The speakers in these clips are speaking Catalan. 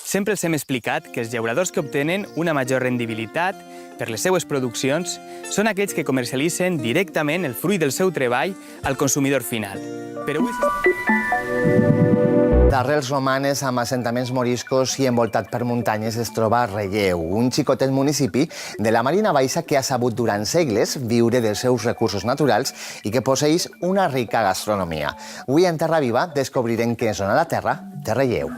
Sempre els hem explicat que els llauradors que obtenen una major rendibilitat per les seues produccions són aquells que comercialitzen directament el fruit del seu treball al consumidor final. Però avui... D'arrels romanes amb assentaments moriscos i envoltat per muntanyes es troba Relleu, un xicotet municipi de la Marina Baixa que ha sabut durant segles viure dels seus recursos naturals i que posseeix una rica gastronomia. Avui en Terra Viva descobrirem què sona la terra de Relleu.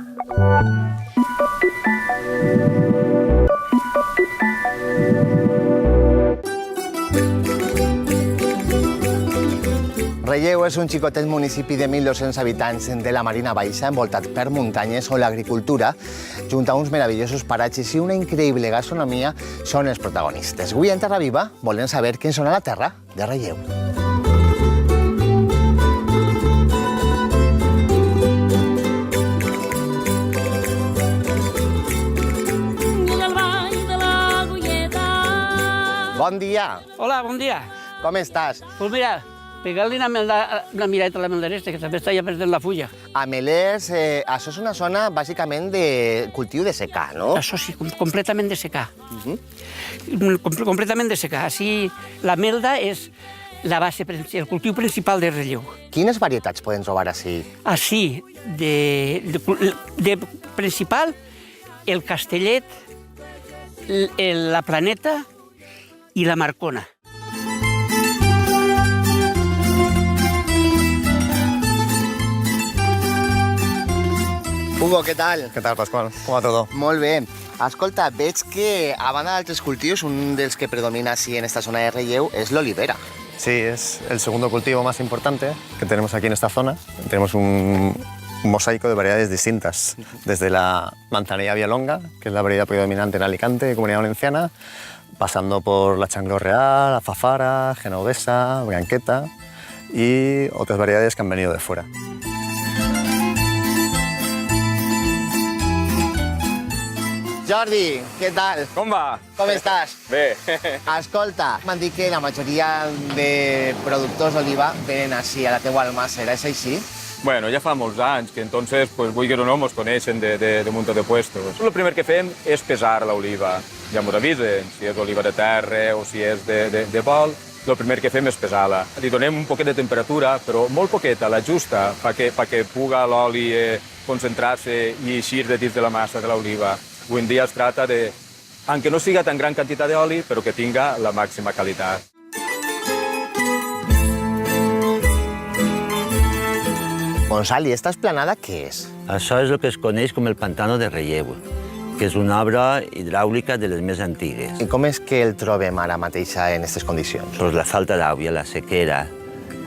Relleu és un xicotet municipi de 1.200 habitants de la Marina Baixa, envoltat per muntanyes on l'agricultura, junt a uns meravellosos paratges i una increïble gastronomia, són els protagonistes. Avui en Terra Viva volem saber què sona la terra de Relleu. Bon dia! Hola, bon dia. Com estàs? Pues mira, pegant-li una mirada a la melderesta, que també està ja perdent la fulla. A Melers, això és una zona bàsicament de cultiu de secà, no? Això sí, completament de secà. Completament de secà. Així, la melda és la base, el cultiu principal de Relleu. Quines varietats podem trobar així? Així, de principal, el castellet, la planeta i la marcona. Hugo, què tal? ¿Qué tal, Pascual? ¿Cómo va todo? Molt bé. Escolta, veig que, a banda d'altres cultius, un dels que predomina així en esta zona de Relleu és l'olivera. Sí, es el segundo cultivo más importante que tenemos aquí en esta zona. Tenemos un mosaico de variedades distintas, desde la manzanilla vialonga, que es la variedad predominante en Alicante y Comunidad Valenciana, pasando por la changlor real, azafara, genovesa, branqueta y otras variedades que han venido de fuera. Jordi, què tal? Com va? Com estàs? Bé. Escolta, m'han dit que la majoria de productors d'oliva venen així a la teua almàssera, és així? Bueno, ja fa molts anys que entonces, pues, vull que o no, mos coneixen de un munt de puestos. El primer que fem és pesar l'oliva. Ja mos avisen si és oliva de terra o si és de bol. El primer que fem és pesar-la. Li donem un poquet de temperatura, però molt poqueta, la justa, perquè puga l'oli concentrar-se i eixir de dins de la massa de l'oliva. Avui en dia es tracta de, aunque no siga tan gran quantitat d'oli, però que tinga la màxima qualitat. Gonçal, i esta esplanada què és? Això és el que es coneix com el Pantano de Relleu, que és una obra hidràulica de les més antigues. I com és que el trobem ara mateix en aquestes condicions? Pues la falta d'aigua, la sequera.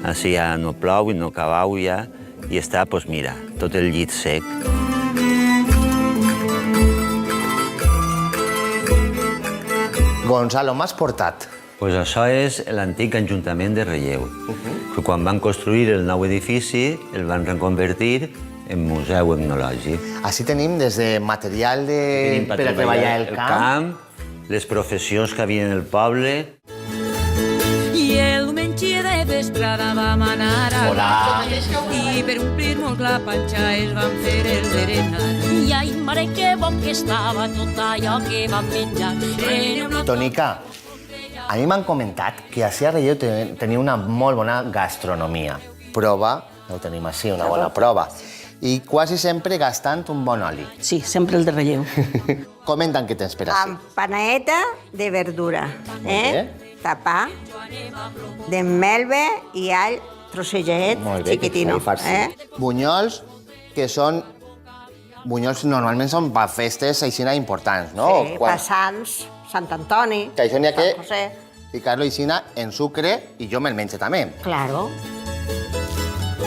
Així ja no plou i no cau aigua i està, pues mira, tot el llit sec. Gonzalo, m'has portat? Pues això és l'antic Ajuntament de Relleu, que quan van construir el nou edifici el van reconvertir en museu etnològic. Així tenim des de material per a treballar el camp, les professions que havia en el poble. I el diumenge de vesprada vam anar a Hola. I per omplir-nos la panxa es van fer el berenar. I ai, mare, que bon que estava tot allò que vam menjar. Tonica, a mi m'han comentat que així a Relleu tenia una molt bona gastronomia. Prova, ho tenim així, una bona prova. I quasi sempre gastant un bon oli. Sí, sempre el de Relleu. Comenten què tens per així. Amb paneta de verdura, bé. tapar, d'emmelve i all trossejadet, Molt bé, chiquitino. que farcit. Bunyols, que són... Bunyols normalment són per festes així importants, no? Sí, per Sants, Sant Antoni, Que això n'hi ha que Sant José. ficar-lo així en sucre i jo me'l menjo també. Claro,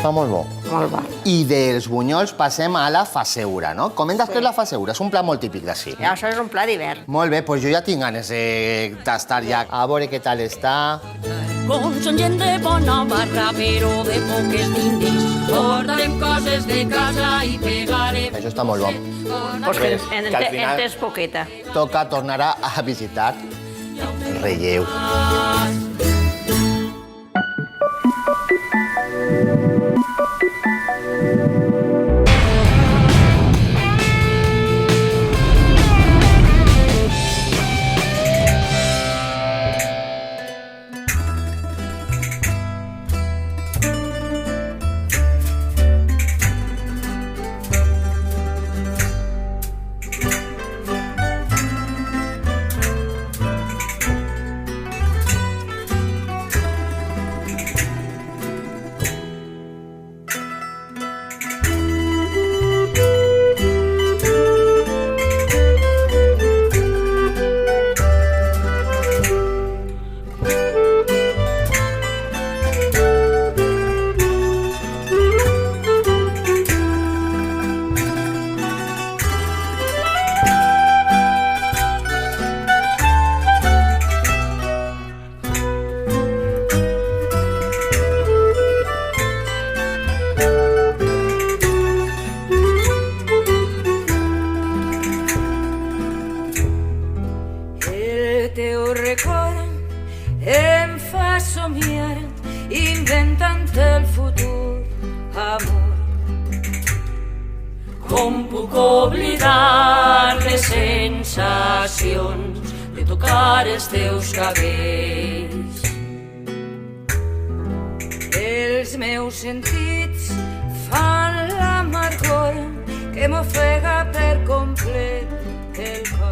Fa molt bo. molt bo. I dels bunyols passem a la faseura, no? Comentes que és la faseura, és un plat molt típic d'ací. I això és un plat d'hivern. Molt bé, doncs jo ja tinc ganes de tastar ja. A veure què tal està. Com són gent de bona barra, però de poques diners. Portarem coses de casa i pegarem. Això està molt bo. Pues que al final- tens poqueta. Toca tornar a visitar Relleu. inventant el futur, amor. Com puc oblidar les sensacions de tocar els teus cabells? Els meus sentits fan l'amargor que m'ofega per complet el cor.